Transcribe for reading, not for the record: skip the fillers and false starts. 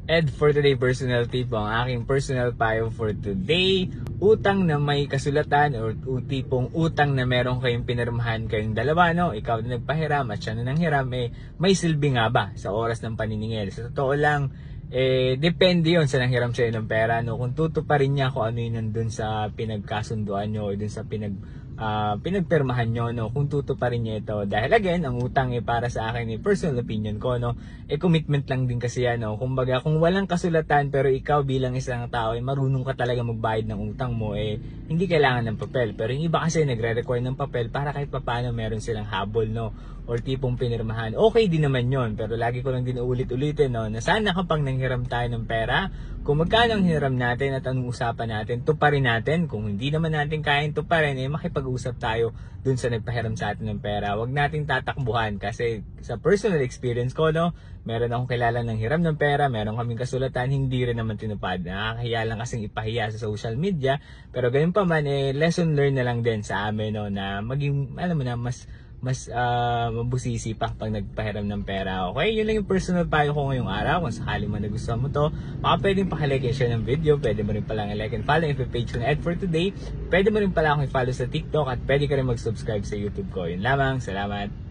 And for today, personal tip, ang aking personal payo for today, utang na may kasulatan or tipong utang na meron kayong pinirmahan kayong dalawa, no? Ikaw na nagpahiram at siya na nanghiram, may silbi nga ba sa oras ng paniningil? Sa totoo lang, depende yon sa nanghiram sa'yo ng pera, no? Kung tutuparin niya kung ano yun nandun sa pinagkasunduan nyo o dun sa pinagpirmahan nyo, no? Kung tutuparin niya ito. Dahil again, ang utang para sa akin, personal opinion ko, no? Commitment lang din kasi yan, no? Kumbaga, kung walang kasulatan pero ikaw bilang isang tao marunong ka talaga magbayad ng utang mo, hindi kailangan ng papel. Pero yung iba kasi nagre-require ng papel para kahit papaano meron silang habol, no? Or tipong pinirmahan. Okay din naman yon, pero lagi ko lang din ulit-ulitin, no? Na sana kapag nanghiram tayo ng pera, kung magkano ang hiram natin at anong usapan natin, tuparin natin. Kung hindi naman natin kayang tuparin, makipag-usap tayo dun sa nagpahiram sa atin ng pera. Huwag nating tatakbuhan kasi sa personal experience ko, no, meron akong kilala ng hiram ng pera, meron kaming kasulatan, hindi rin naman tinupad. Nakakahiya lang kasing ipahiya sa social media, pero ganun pa man, lesson learned na lang din sa amin, no, na maging, alam mo na, mas mabusisi pa pag nagpahiram ng pera. Okay, yun lang yung personal payo ko ngayong araw. Kung sakali man nagustuhan mo to, baka pwedeng pakilike and share ng video. Pwede mo rin palang i-like and follow yung page ko na Ed for Today. Pwede mo rin pala akong i-follow sa TikTok at pwede ka rin mag-subscribe sa YouTube ko. Yun lamang, salamat.